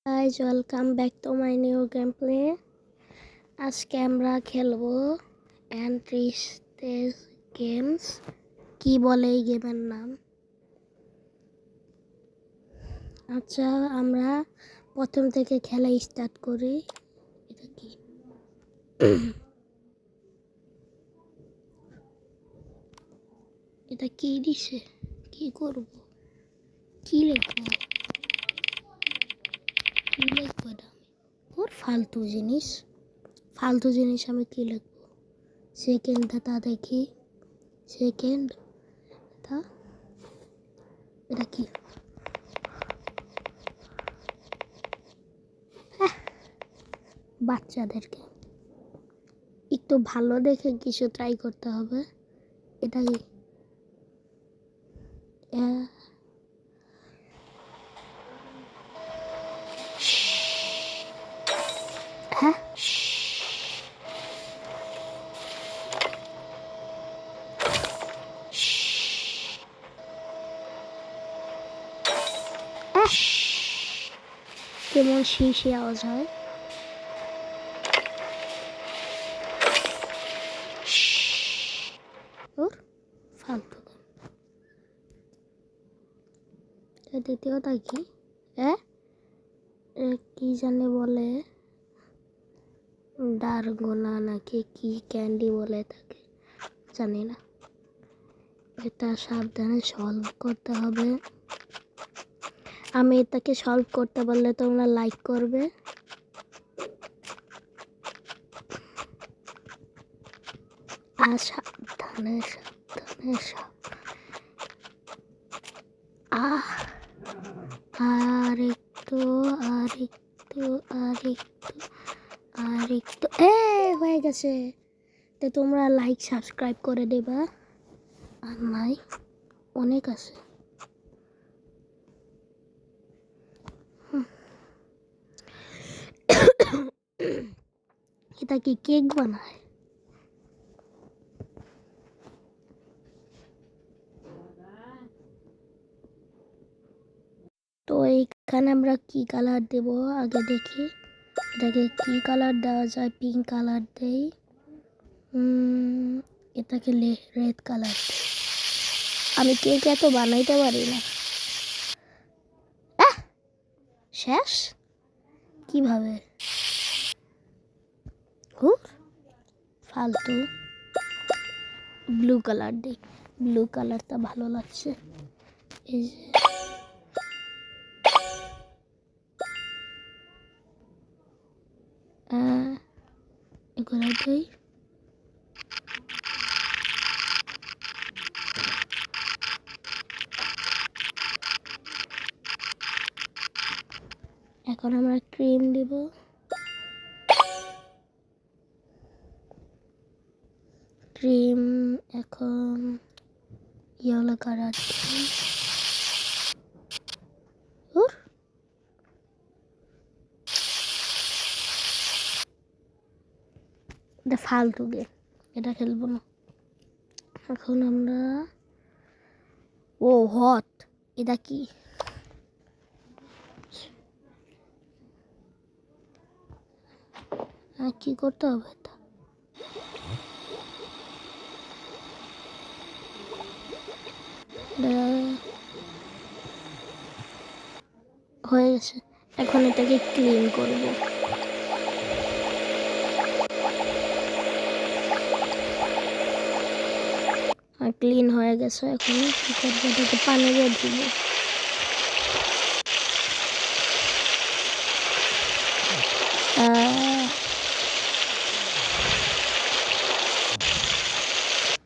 Guys, welcome back to my new gameplay. আজকে আমরা খেলবো এন্ট্রি স্টেজ গেমস। কি বলে এই গেমের নাম? আচ্ছা, আমরা প্রথম থেকে খেলা স্টার্ট করি। এটা কি? এটা কি দিছে? কি করব? কি লিখবো? কি লিখবো এটা? ওর ফালতু জিনিস আমি কি লিখবো? সেকেন্ড তা দেখি। সেকেন্ড তা এটা কি? বাচ্চাদেরকে একটু ভালো দেখে কিছু ট্রাই করতে হবে। এটা কি? হ্যাঁ, কেমন শীষে আওয়াজ হয়। ওর ফালতু। দ্বিতীয়টা কি? কি জানে বলে, ডারগোনা নাকি কি ক্যান্ডি বলে থাকে, জানি না। এটা সাবধানে সলভ করতে হবে। আমি এটাকে সলভ করতে পারলে তোমরা লাইক করবে। আর সাবধানে আর একটু হয়ে গেছে। তো তোমরা লাইক সাবস্ক্রাইব করে দেবা। আর নাই, অনেক আছে। এটা কি কেক বানায়? তো এইখানে আমরা কি কালার দেব আগে দেখি। এটাকে কি কালার দেওয়া যায়? পিঙ্ক কালার দেই। এটাকে রেড কালার দেই। আমি কেক এত বানাইতে পারি না। শেষ কিভাবে? ফালতু। ব্লু কালার দিই। ব্লু কালারটা ভালো লাগছে। এই যে এগুলো দিই। এখন আমরা ক্রিম দিব। ক্রিম এখন ইয়েলো কালার দিই। এটা ফালতু গেম, এটা খেলবো না। এখন আমরা হট। এটা কি? কি করতে হবে? এটা হয়ে গেছে। এখন এটাকে ক্লিন করব। ক্লিন হয়ে গেছে। এখন কি করবো? এটাকে পানি দিয়ে দিব।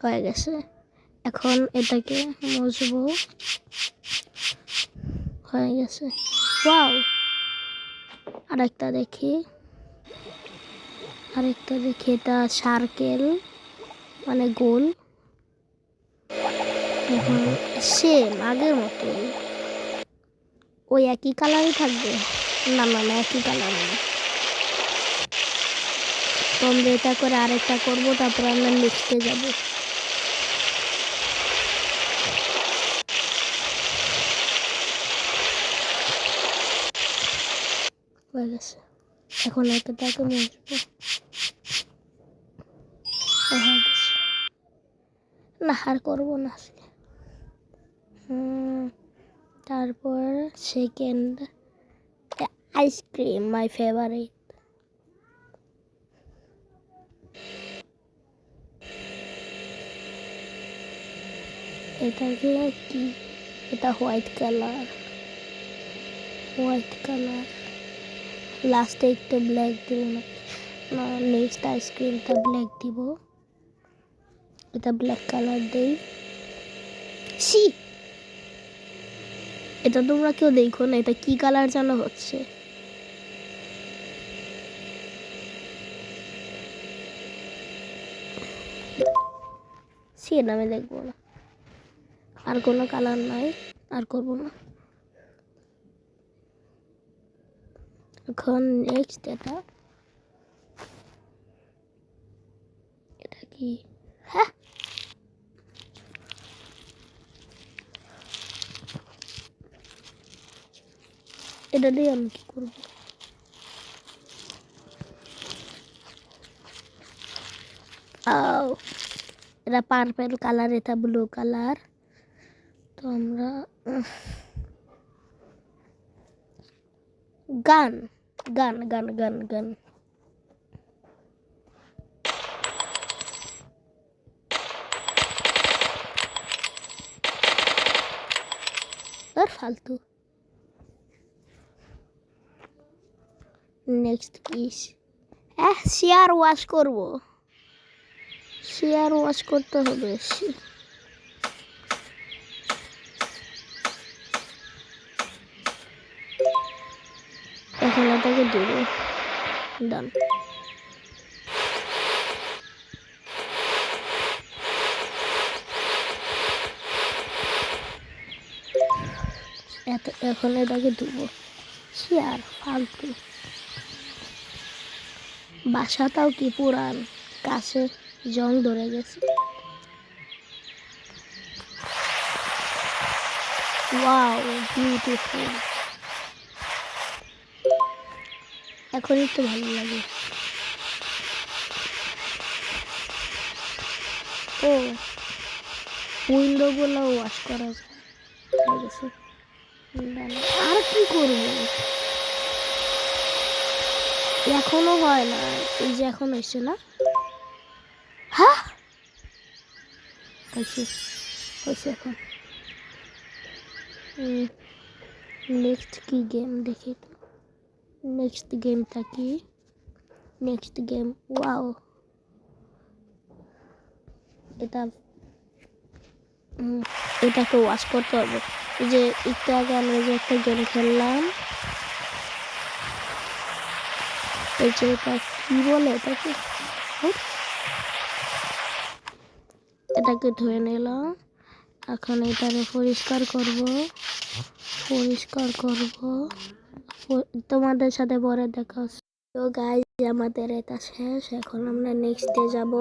হয়ে গেছে। এখন এটাকে মুছবো। হয়ে গেছে। ওয়াও। আরেকটা দেখি। এটা সার্কেল, মানে গোল। এখন সেম আগের মতো ওই একই কালারই থাকবে। না, একই কালার না। তো আমরা এটা করে আরেকটা করবো, তারপর আমরা নেক্সটে যাব। হয়ে গেছে। এখন এটাকে মুছবো। হয়ে গেছে। না আর করবো না আজকে। তারপর সেকেন্ড আইসক্রিম, মাই ফেভারিট। এটাকে কি, এটা হোয়াইট কালার, লাস্টে একটু ব্ল্যাক দিব না, নেক্সট আইসক্রিমটা ব্ল্যাক দিব। এটা ব্ল্যাক কালার দেই। সি, এটা তোমরা কেউ দেখো না, এটা কি কালার যেন হচ্ছে। সি, এটা আমি দেখবো না, আর কোনো কালার নাই, আর করবো না। এখন নেক্সট এটা কি, হ্যাঁ এটা দিয়ে আমি কি করবো? এটা পার্পল কালার, এটা ব্লু কালার। তো আমরা গান গান গান গান গান আর ফালতু। নেক্সট কি, শেয়ার ওয়াশ করবো, শেয়ার ওয়াশ করতে হবে। এখন এটাকে দেবো, ডান। এখন এটাকে দেবো, শেয়ার ফালতু। বাসাটাও কি পুরান, কাছে জং ধরে গেছে। ওয়াও বিউটিফুল, এখনই তো ভালো লাগে। ও উইন্ডো গুলো ওয়াশ করা যায়, হয়ে গেছে। আর কি করবো, এখনো হয় না, এই যে এখন হয়েছে না, হ্যাঁ হয়েছে এখন। নেক্সট কি গেম দেখি তো, নেক্সট গেমটা কি, নেক্সট গেম, ওয়াও এটাকে ওয়াশ করতে হবে। এই যে একটু আগে আমরা যে একটা গেম খেললাম, এই যে এটা কি বলে, এটাকে ধুয়ে নিলাম। এখন এটাকে পরিষ্কার করব, তোমাদের সাথে পরে দেখা হচ্ছে। তো গাইজ আমাদের এটা শেষ, এখন আমরা নেক্সটে যাব।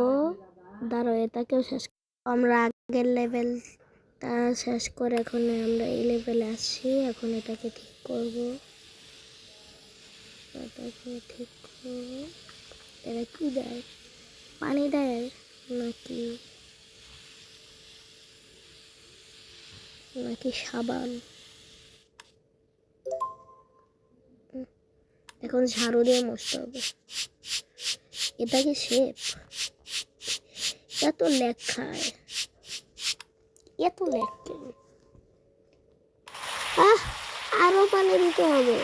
ধরো এটাকেও শেষ, আমরা আগের লেভেলটা শেষ করে এখন আমরা এই লেভেলে আসছি। এখন এটাকে ঠিক করব, এটা কি দেয়, পানি দেয় নাকি সাবান? এখন ঝাড়ু দিয়ে মুছতে হবে। এটা কি শেপ? এত লেখায়, আরো পানি দিতে হবে।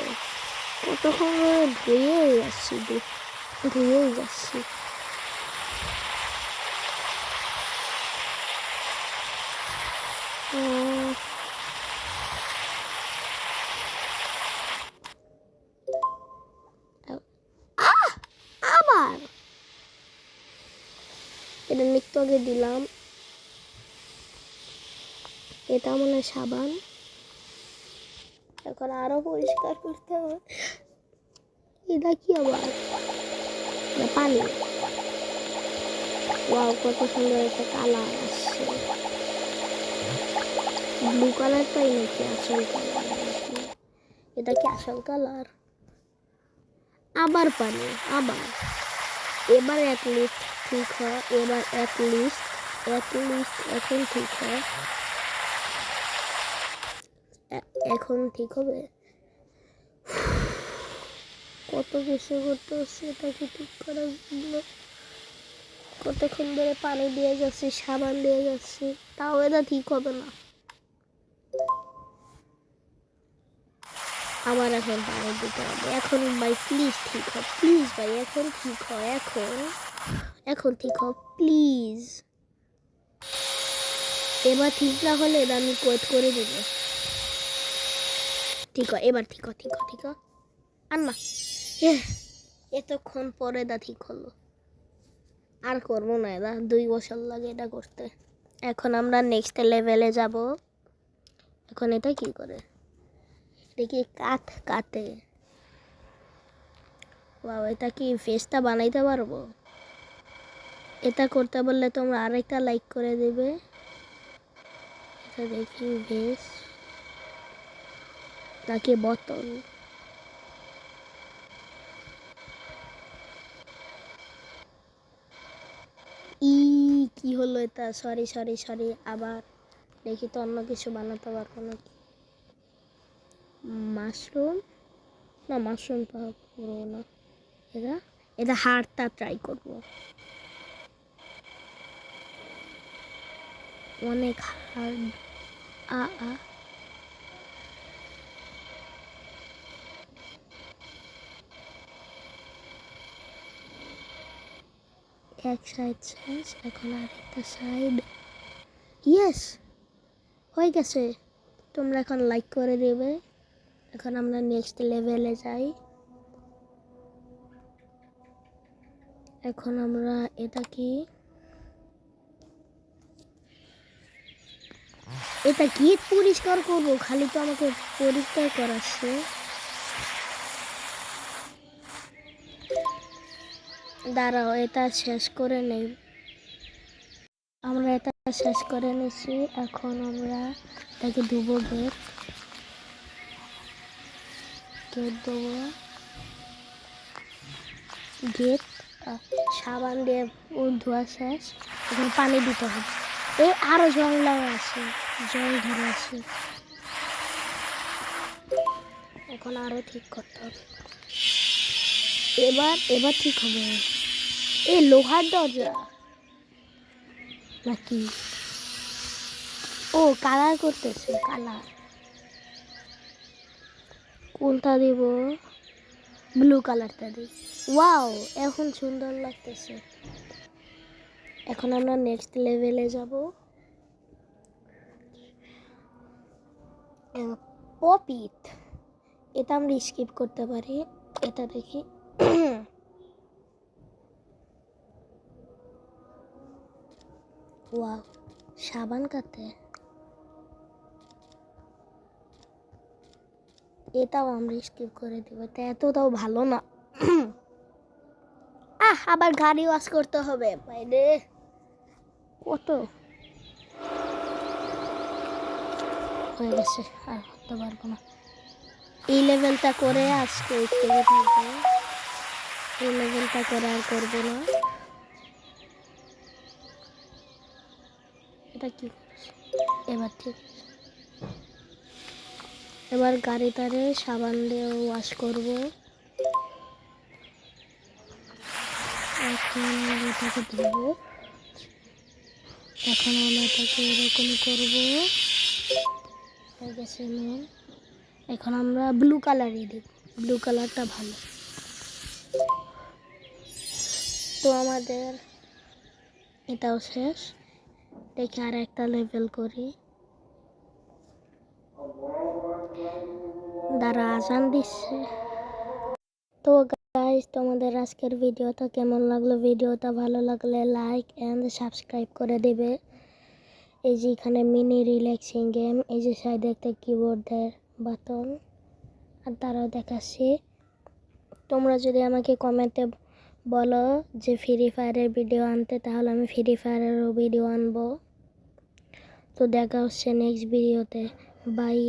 কতক্ষণ ধুয়েই যাচ্ছি। আবার এটা নিত্য আগে দিলাম, এটা মনে হয় সাবান। এখন আরো পরিষ্কার করতে হবে। এটা কি আবার, পানি। ওয়াও কত সুন্দর একটা কালার আসছে। ব্লু কালারটাই নাকি আসল কালার? এটা কি আসল কালার? আবার পানি, আবার। এবার অ্যাটলিস্ট ঠিক হয়, এবার অ্যাটলিস্ট এখন ঠিক হয়, এখন ঠিক হবে। কত কিছু করতে হচ্ছে এটাকে ঠিক করার জন্য, কতক্ষণ ধরে পানি দিয়ে যাচ্ছি, সাবান দিয়ে যাচ্ছি, তাও এটা ঠিক হবে না। আবার এখন পানি দিতে হবে। এখন ভাই প্লিজ ঠিক হয়, প্লিজ ভাই এখন ঠিক হয়, এখন ঠিক হয় প্লিজ। এবার ঠিক না হলে এটা আমি কোয়েট করে দিব। ঠিক হয়, এবার ঠিক হয়, ঠিক হয় আর না, এতক্ষণ পরে এটা ঠিক হলো। আর করবো না, এটা 2 বছর লাগে এটা করতে। এখন আমরা নেক্সট লেভেলে যাব। এখন এটা কি করে দেখি, কাটে। বাবা, এটা কি ফেসটা বানাইতে পারবো? এটা করতে বললে তোমরা আরেকটা লাইক করে দেবে। এটা দেখি বেশ নাকি বোতল। কি হলো এটা? সরি, আবার দেখি তো অন্য কিছু বানাতে পারবো নাকি। মাশরুম, না মাশরুম তো করবো না। এটা হাড়টা ট্রাই করবো। অনেক হার্ড। আ আ এক সাইড শেষ, এখন আরেকটা সাইড। ইয়েস, হয়ে গেছে। তোমরা এখন লাইক করে দেবে। এখন আমরা নেক্সট লেভেলে যাই। এখন আমরা এটা কি পরিষ্কার করবো? খালি তো আমাকে পরিষ্কার করাচ্ছে। দাঁড়াও, এটা শেষ করে নেই। আমরা এটা শেষ করে নিয়েছি। এখন আমরা এটাকে ধুবো, গেট দেবো, গেট সাবান দিয়ে ধোয়া শেষ। এখন পানি দিতে হবে। আরো জল লাগা আছে, জল ধরে আছে। এখন আরো ঠিক করতে হবে। এবার ঠিক হবে। লোহার দরজা নাকি? ও কালার করতেছে, কালার কোনটা দিব? ব্লু কালারটা দিই। ওয়াও, এখন সুন্দর লাগতেছে। এখন আমরা নেক্সট লেভেলে যাব। পপিট, এটা আমরা স্কিপ করতে পারি। এটা দেখি। ওয়াও, সাবান কাটে। এটাও আমরা স্কিপ করে দিব, এতটাও ভালো না। আবার গাড়ি ওয়াশ করতে হবে বাইরে। কত হয়ে গেছে, আর করতে পারবো না। এই লেভেলটা করে আজকে একটু থাকবো। এই লেভেলটা করে আর করবো না। এটা কি করছে? এবার ঠিক, এবার গাড়িটারে সাবান দিয়ে ওয়াশ করবো। এখন এটাকে ধুবো। এখন আমরা এটাকে এরকম করবো। হয়ে গেছে মেন। এখন আমরা ব্লু কালারই দিব, ব্লু কালারটা ভালো। তো আমাদের এটাও শেষ। দেখি আর একটা লেভেল করি। দাঁড়া, আজান দিচ্ছে। তো গাইস, তোমাদের আজকের ভিডিওটা কেমন লাগলো? ভিডিওটা ভালো লাগলে লাইক এন্ড সাবস্ক্রাইব করে দেবে। এই যে এখানে মিনি রিল্যাক্সিং গেম, এই যে সাইডে একটা কিবোর্ডের বাটন। আর তারাও দেখাচ্ছি। তোমরা যদি আমাকে কমেন্টে বলো যে ফ্রি ফায়ারের ভিডিও আনতে, তাহলে আমি ফ্রি ফায়ারেরও ভিডিও আনবো। তো দেখা হচ্ছে নেক্সট ভিডিওতে। বাই।